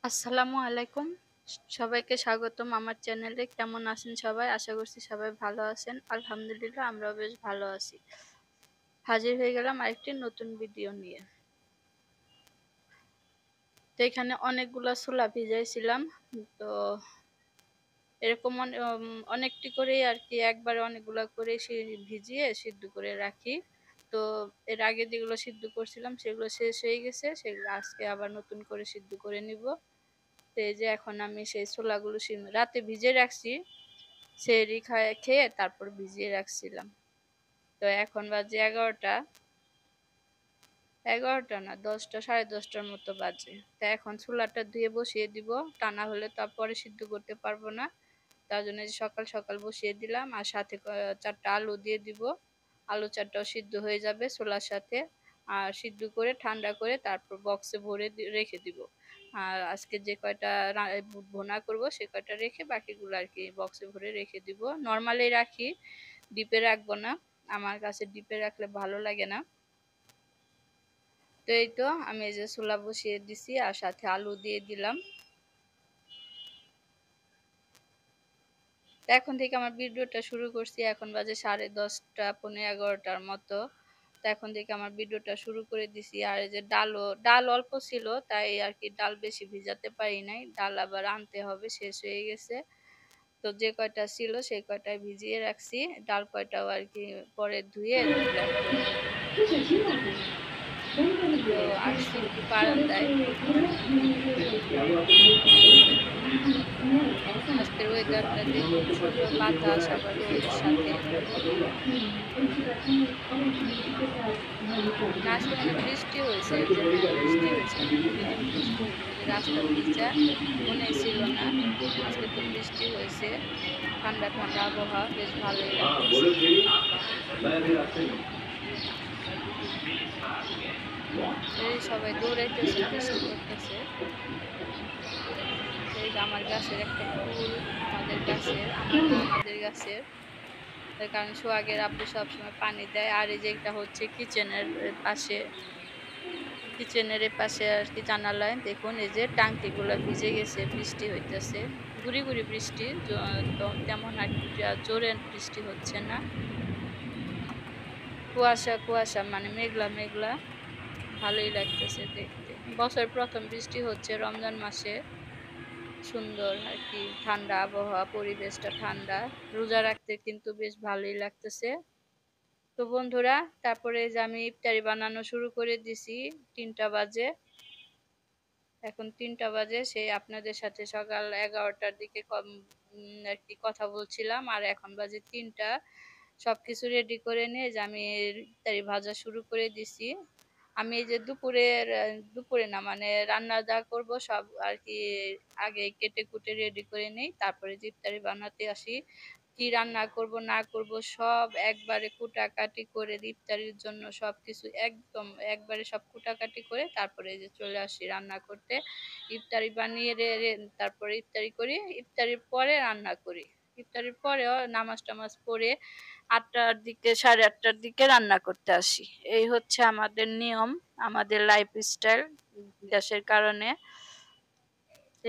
আসসালামু আলাইকুম। সবাইকে স্বাগতম আমার চ্যানেলে। কেমন আছেন সবাই? আশা করছি সবাই ভালো আছেন। আলহামদুলিল্লাহ আমরাও বেশ ভালো আছি। হাজির হয়ে গেলাম আরেকটি নতুন ভিডিও নিয়ে। তো এখানে অনেকগুলা ছোলা ভিজাইছিলাম। তো এরকম অনেকটি করেই আরকি একবারে অনেকগুলা করে ভিজিয়ে সিদ্ধ করে রাখি। তো এর আগে যেগুলো সিদ্ধ করছিলাম সেগুলো শেষ হয়ে গেছে। সেগুলো আজকে আবার নতুন করে সিদ্ধ করে নিব। তো এই যে এখন আমি সেই ছোলাগুলো রাতে ভিজিয়ে রাখছি। সেহরি খেয়ে তারপর ভিজিয়ে রাখছিলাম। তো এখন বাজে ১১টা, ১১টা না ১০টা ১০:৩০টার মতো বাজে। তো এখন চুলাটা ধুয়ে বসিয়ে দিব। তা না হলে তারপরে সিদ্ধ করতে পারবো না। তার জন্য যে সকাল সকাল বসিয়ে দিলাম আর সাথে ৪টা আলু দিয়ে দিব। আলু ৪টাও সিদ্ধ হয়ে যাবে ছোলার সাথে। আর সিদ্ধ করে ঠান্ডা করে তারপর বক্সে ভরে রেখে দিব। আর আজকে যে কয়টা ভুনা করব সে কয়টা রেখে বাকিগুলো আর কি বক্সে ভরে রেখে দিব। নরমালি রাখি, ডিপে রাখবো না। আমার কাছে ডিপে রাখলে ভালো লাগে না। তো এই তো আমি এই যে ছোলা বসিয়ে দিছি আর সাথে আলু দিয়ে দিলাম। তো এখন থেকে আমার ভিডিওটা শুরু করছি। এখন বাজে 10:30 পৌনে 11টার মতো। তো এখন থেকে আমার ভিডিওটা শুরু করে দিছি। আর এই যে ডাল অল্প ছিল তাই আর কি ডাল বেশি ভিজাতে পারি নাই। ডাল আবার আনতে হবে, শেষ হয়ে গেছে। তো যে কয়টা ছিল সেই কয়টাই ভিজিয়ে রাখছি। ডাল কয়টাও আর কি পরে ধুয়ে ব্লেন্ড করে নিব। তো আসছি একটু বারান্দায়। আজকের ওয়েদারটা দেখুন, সুন্দর বাতাস আবার রোদের সাথে। না আজকে মানে বৃষ্টি হয়েছে, এই যে হ্যাঁ বৃষ্টি হয়েছে, প্রতিদিন বৃষ্টি হয়েছে, যে রাস্তা ভিজা মনে ছিল না। আজকে তো বৃষ্টি হয়েছে, ঠান্ডা ঠান্ডা আবহাওয়া, বেশ ভালোই লাগতেছে। এই সবাই দৌড়াইতেছে, বৃষ্টি পড়তেছে। এই যে আমার গাছের একটা ফুল, আমাদের গাছের, আমার না আমাদের গাছের। তার কারণ সোহাগের আব্বু সবসময় পানি দেয়। আর এই যে এটা হচ্ছে পাশে কিচেনের পাশে আর কি জানালায় দেখুন এই যে টাঙ্কি গুলা ভিজে গেছে, বৃষ্টি হইতেছে, গুড়ি গুড়ি বৃষ্টি, তো তেমন আর কি জোরে বৃষ্টি হচ্ছে না। কুয়াশা কুয়াশা মানে মেঘলা মেঘলা, ভালোই লাগতেছে দেখতে। বছর প্রথম বৃষ্টি হচ্ছে রমজান মাসে। সুন্দর আর কি ঠান্ডা আবহাওয়া, পরিবেশটা ঠান্ডা। রোজা রাখতে কিন্তু বেশ ভালোই লাগতেছে। তো বন্ধুরা, তারপরে যে আমি ইফতারি বানানো শুরু করে দিছি। ৩টা বাজে, এখন ৩টা বাজে। সেই আপনাদের সাথে সকাল ১১টার দিকে আর কি কথা বলছিলাম। আর এখন বাজে ৩টা। সবকিছু রেডি করে নিয়ে যে আমি ইফতারি ভাজা শুরু করে দিছি। আমি এই যে দুপুরে না মানে রান্না যা করব সব আর কি আগে কেটে কুটে রেডি করে নেই। তারপরে যে ইফতারি বানাতে আসি। কি রান্না করব না করব সব একবারে কুটাকাটি করে ইফতারির জন্য সবকিছু একদম একবারে সব কুটাকাটি করে তারপরে এই যে চলে আসি রান্না করতে। ইফতারি বানিয়ে তারপরে ইফতারি করি। ইফতারির পরে রান্না করি। ইফতারির পরেও নামাজ টামাজ পড়ে ৮টার দিকে ৮:৩০টার দিকে রান্না করতে আসি। এই হচ্ছে আমাদের নিয়ম, আমাদের লাইফস্টাইল। দেশের কারণে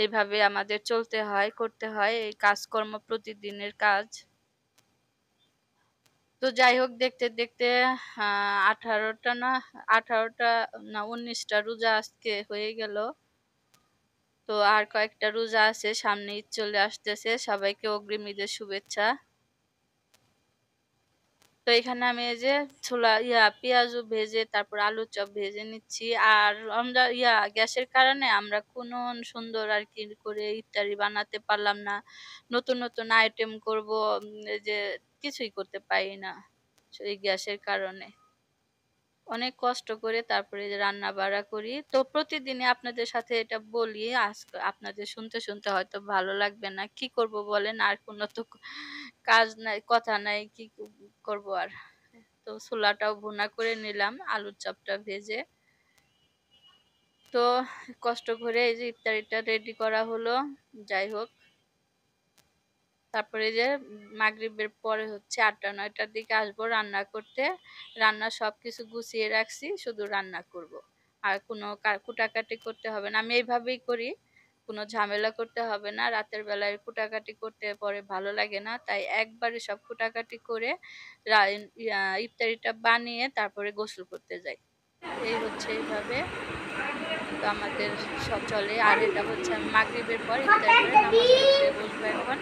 এইভাবে আমাদের চলতে হয়, করতে হয়, এই কাজকর্ম প্রতিদিনের কাজ। তো যাই হোক দেখতে দেখতে 18টা না 18টা না 19টা রোজা আজকে হয়ে গেল। তো আর কয়েকটা রোজা আছে, সামনে ঈদ চলে আসতেছে। সবাইকে অগ্রিম ঈদের শুভেচ্ছা। তো এখানে আমি এই যে পেঁয়াজও ভেজে তারপর আলুর চপ ভেজে নিচ্ছি। আর আমরা গ্যাসের কারণে আমরা কোনো সুন্দর আর কি করে ইফতারি বানাতে পারলাম না। নতুন নতুন আইটেম করব, এই যে কিছুই করতে পারি না এই গ্যাসের কারণে। অনেক কষ্ট করে তারপরে এই যে রান্না বাড়া করি। তো প্রতিদিনই আপনাদের সাথে এটা বলি। আপনাদের শুনতে শুনতে হয়তো ভালো লাগবে না। কি করব বলেন? আর কোনো তো কাজ নাই, কথা নাই, কি করব আর। তো ছোলাটাও ভুনা করে নিলাম, আলুর চপটা ভেজে। তো কষ্ট করে এই যে ইফতারিটা রেডি করা হলো। যাই হোক, তারপরে যে মাগরিবের পরে হচ্ছে ৮টা ৯টার দিকে আসবো রান্না করতে। রান্না সবকিছু গুছিয়ে রাখছি, শুধু রান্না করব। আর কোনো কুটাকাটি করতে হবে না। আমি এইভাবেই করি। কোনো ঝামেলা করতে হবে না। রাতের বেলায় কুটাকাটি করতে পরে ভালো লাগে না। তাই একবারে সব কুটাকাটি করে ইফতারিটা বানিয়ে তারপরে গোসল করতে যাই। এই হচ্ছে এইভাবে তো আমাদের চলে। আর এটা হচ্ছে আমি মাগরিবের পর ইফতার করে নামাজ পড়তে বসবো এখন।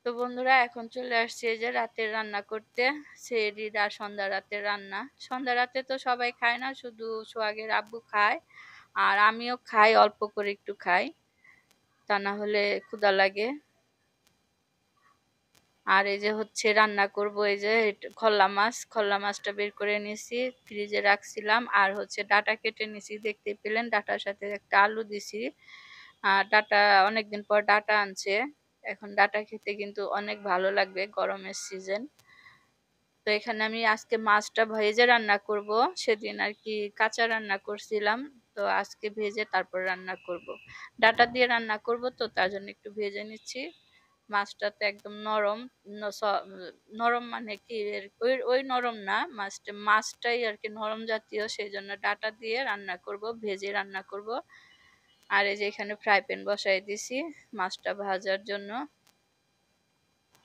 তো বন্ধুরা এখন চলে আসছি এই যে রাতের রান্না করতে। সেহরির আর সন্ধ্যা রাতের রান্না। সন্ধ্যা রাতে তো সবাই খায় না, শুধু সোহাগের আব্বু খায়। আর আমিও খাই, অল্প করে একটু খাই, তা না হলে ক্ষুধা লাগে। আর এই যে হচ্ছে রান্না করব, এই যে খল্লা মাছটা বের করে নিয়েছি, ফ্রিজে রাখছিলাম। আর হচ্ছে ডাটা কেটে নিয়েছি, দেখতেই পেলেন। ডাটার সাথে একটা আলু দিছি। আর ডাটা অনেকদিন পর ডাটা আনছে। এখন ডাটা খেতে কিন্তু অনেক ভালো লাগবে, গরমের সিজন। তো এখানে আমি আজকে মাছটা ভেজে রান্না করব। সেদিন আর কি কাঁচা রান্না করছিলাম, তো আজকে ভেজে তারপর রান্না করব। ডাটা দিয়ে রান্না করব, তো তার জন্য একটু ভেজে নিচ্ছি। মাছটা তো একদম নরম। নরম মানে কি, ওই নরম না, মাছটাই আর কি নরম জাতীয়, সেই জন্য ডাটা দিয়ে রান্না করব, ভেজে রান্না করব। আর এই যে এখানে ফ্রাই প্যান বসাই দিছি মাছটা ভাজার জন্য,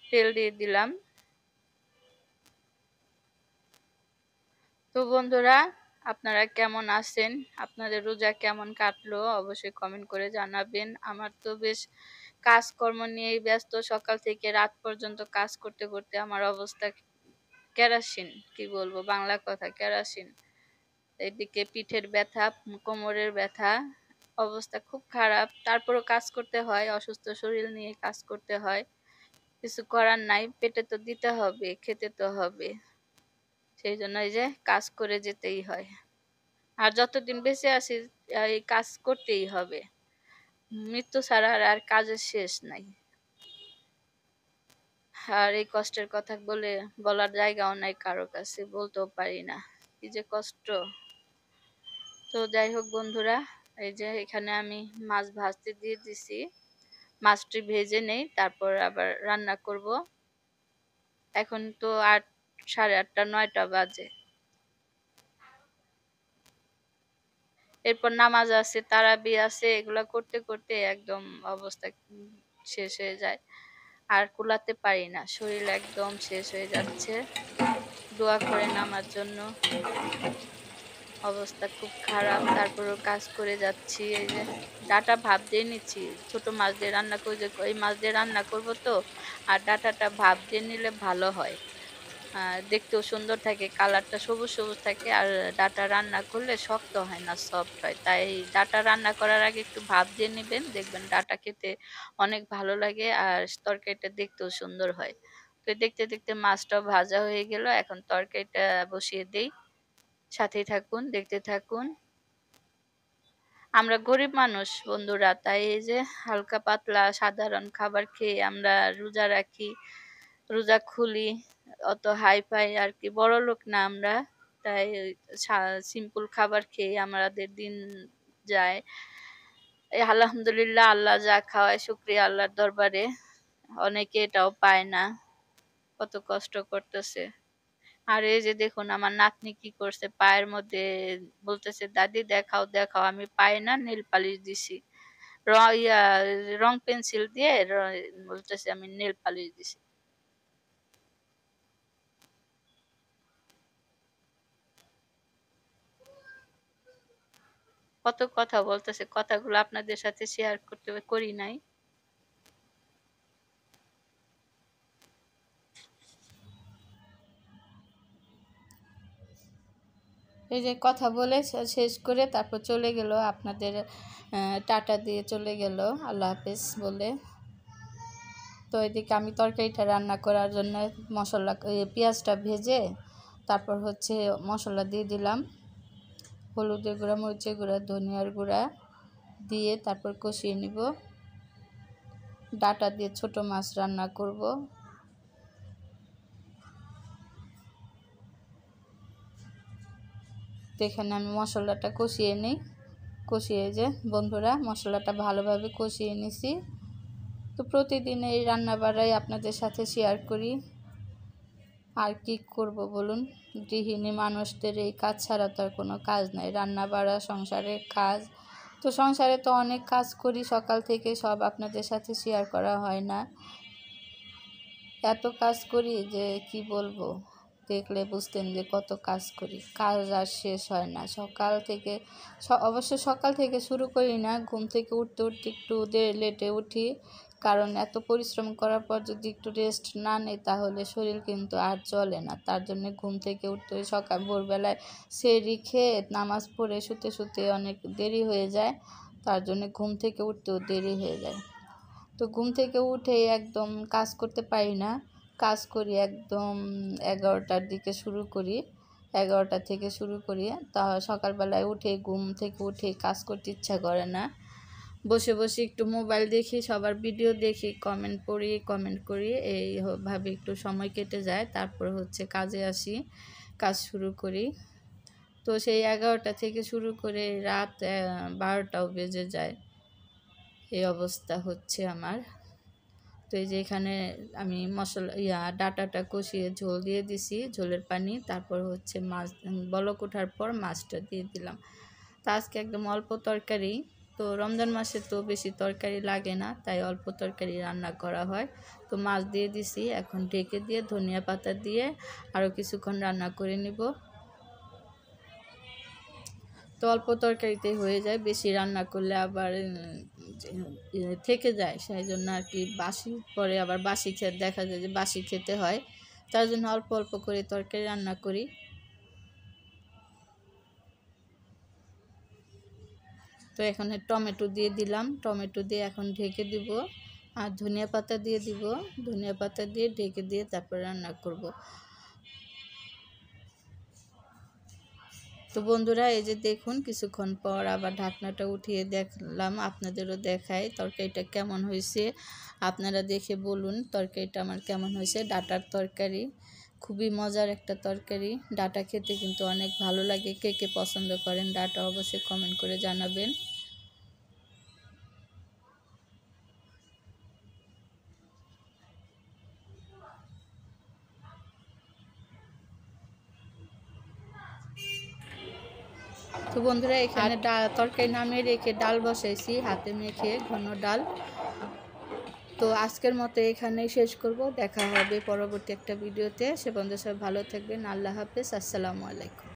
তেল দিয়ে দিলাম। তো বন্ধুরা, আপনারা কেমন আছেন? আপনাদের রোজা কেমন কাটলো অবশ্যই কমেন্ট করে জানাবেন। আমার তো বেশ কাজকর্ম নিয়েই ব্যস্ত, সকাল থেকে রাত পর্যন্ত কাজ করতে করতে আমার অবস্থা কেরাসিন, কি বলবো, বাংলা কথা কেরাসিন। এদিকে পিঠের ব্যথা, কোমরের ব্যথা, অবস্থা খুব খারাপ। তারপরও কাজ করতে হয়, অসুস্থ শরীর নিয়ে কাজ করতে হয়। কিছু করার নাই, পেটে তো দিতে হবে, খেতে তো হবে। সেই জন্য এই যে কাজ করে যেতেই হয়। আর যতদিন বেঁচে আছি এই কাজ করতেই হবে। মৃত্যু ছাড়া আর কাজের শেষ নাই। আর এই কষ্টের কথা বলার জায়গাও নাই কারো কাছে, বলতেও পারি না, কি যে কষ্ট। তো যাই হোক বন্ধুরা, এই যে এখানে আমি মাছ ভাজতে দিয়ে দিছি। মাছটি ভেজে নেই, তারপর আবার রান্না করব। এখন তো 8, সাড়ে 8টা 9টা বাজে। এরপর নামাজ আছে, তারাবি আছে, এগুলা করতে করতে একদম অবস্থা শেষ হয়ে যায়। আর কুলাতে পারি না, শরীর একদম শেষ হয়ে যাচ্ছে। দোয়া করেন আমার জন্য, অবস্থা খুব খারাপ। তারপরও কাজ করে যাচ্ছি। এই যে ডাটা ভাপ দিয়ে নিচ্ছি, ছোট মাছ দিয়ে রান্না করে, যে এই মাছ দিয়ে রান্না করব তো। আর ডাটাটা ভাপ দিয়ে নিলে ভালো হয়, দেখতেও সুন্দর থাকে, কালারটা সবুজ সবুজ থাকে। আর ডাটা রান্না করলে শক্ত হয় না, সফট হয়। তাই ডাটা রান্না করার আগে একটু ভাপ দিয়ে নেবেন, দেখবেন ডাটা খেতে অনেক ভালো লাগে, আর তরকারিটা দেখতেও সুন্দর হয়। তো দেখতে দেখতে মাছটাও ভাজা হয়ে গেল, এখন তরকারিটা বসিয়ে দেই। সাথেই থাকুন, দেখতে থাকুন। আমরা গরিব মানুষ বন্ধুরা, তাই এই যে হালকা পাতলা সাধারণ খাবার খেয়ে আমরা রোজা রাখি, রোজা খুলি। অত হাই ফাই আর কি বড় লোক না আমরা, তাই সিম্পল খাবার খেয়ে আমাদের দিন যায়। এই আলহামদুলিল্লাহ, আল্লাহ যা খাওয়ায় শুকরিয়া আল্লাহর দরবারে। অনেকে এটাও পায় না, কত কষ্ট করতেছে। আর এই যে দেখুন আমার নাতনি কি করছে, পায়ের মধ্যে বলতেছে দাদি দেখাও দেখাও, আমি পায়ে না নেল পালিশ দিছি। ইয়া রং পেন্সিল দিয়ে বলতেছে আমি নেল পালিশ দিছি। কত কথা বলতেছে, কথাগুলো আপনাদের সাথে শেয়ার করি নাই। এই যে কথা বলে শেষ করে তারপর চলে গেল আপনাদের, টাটা দিয়ে চলে গেল আল্লাহ হাফেজ বলে। তো এদিকে আমি তরকারিটা রান্না করার জন্য মশলা, পেঁয়াজটা ভেজে তারপর হচ্ছে মশলা দিয়ে দিলাম। হলুদের গুঁড়া, মরিচের গুঁড়া, ধনিয়ার গুঁড়া দিয়ে তারপর কষিয়ে নিব। ডাটা দিয়ে ছোট মাছ রান্না করব। তো এখানে আমি মশলাটা কষিয়ে নিই। কষিয়ে যে বন্ধুরা মশলাটা ভালোভাবে কষিয়ে নিছি। তো প্রতিদিন এই রান্না বাড়াই আপনাদের সাথে শেয়ার করি। আর কি করব বলুন, গৃহিণী মানুষদের এই কাজ ছাড়া তো আর কোনো কাজ নাই। রান্না বাড়া সংসারের কাজ, তো সংসারে তো অনেক কাজ করি সকাল থেকে, সব আপনাদের সাথে শেয়ার করা হয় না। এত কাজ করি যে কি বলবো, দেখলে বুঝতেন যে কত কাজ করি, কাজ আর শেষ হয় না। সকাল থেকে অবশ্য সকাল থেকে শুরু করি না, ঘুম থেকে উঠতে উঠতে একটু লেটে উঠি, কারণ এত পরিশ্রম করার পর যদি একটু রেস্ট না নেই তাহলে শরীর কিন্তু আর চলে না। তার জন্য ঘুম থেকে উঠতে সকাল ভোরবেলায় সেহরি খেয়ে নামাজ পড়ে শুতে শুতে অনেক দেরি হয়ে যায়, তার জন্য ঘুম থেকে উঠতেও দেরি হয়ে যায়। তো ঘুম থেকে উঠে একদম কাজ করতে পারি না, কাজ করি একদম 11টার দিকে শুরু করি, 11টা থেকে শুরু করি। তা সকালবেলায় উঠে ঘুম থেকে উঠে কাজ করতে ইচ্ছা করে না, বসে বসে একটু মোবাইল দেখি, সবার ভিডিও দেখি, কমেন্ট করি, এইভাবে একটু সময় কেটে যায়। তারপর হচ্ছে কাজে আসি, কাজ শুরু করি। তো সেই 11টা থেকে শুরু করে রাত 12টাও বেজে যায়, এই অবস্থা হচ্ছে আমার। তো এই যে এখানে আমি ডাটাটা কষিয়ে ঝোল দিয়ে দিছি, ঝোলের পানি, তারপর হচ্ছে মাছ বলক ওঠার পর মাছটা দিয়ে দিলাম। তো আজকে একদম অল্প তরকারি, তো রমজান মাসে তো বেশি তরকারি লাগে না, তাই অল্প তরকারি রান্না করা হয়। তো মাছ দিয়ে দিছি, এখন ঢেকে দিয়ে ধনিয়া পাতা দিয়ে আরও কিছুক্ষণ রান্না করে নিব। তো অল্প তরকারিতে হয়ে যায়, বেশি রান্না করলে আবার থেকে যায়, সেই জন্য আর কি বাসি পরে আবার দেখা যায় যে বাসি খেতে হয়, তার জন্য অল্প অল্প করে তরকারি রান্না করি। তো এখানে টমেটো দিয়ে দিলাম, টমেটো দিয়ে এখন ঢেকে দিব, আর ধনিয়া পাতা দিয়ে দিব, ধনিয়া পাতা দিয়ে ঢেকে দিয়ে তারপর রান্না করব। তো বন্ধুরা, এই যে দেখুন কিছুক্ষণ পর আবার ঢাকনাটা উঠিয়ে দেখলাম, আপনাদেরও দেখাই তরকারিটা কেমন হয়েছে। আপনারা দেখে বলুন তরকারিটা আমার কেমন হয়েছে। ডাটার তরকারি খুবই মজার একটা তরকারি, ডাটা খেতে কিন্তু অনেক ভালো লাগে। কে কে পছন্দ করেন ডাটা অবশ্যই কমেন্ট করে জানাবেন। তো বন্ধুরা, এখানে তরকারি নামিয়ে রেখে ডাল বসাইছি, হাতে মেখে ঘন ডাল। তো আজকের মতো এখানেই শেষ করব, দেখা হবে পরবর্তী একটা ভিডিওতে। সে বন্ধু সব ভালো থাকবেন, আল্লাহ হাফেজ, আসসালামু আলাইকুম।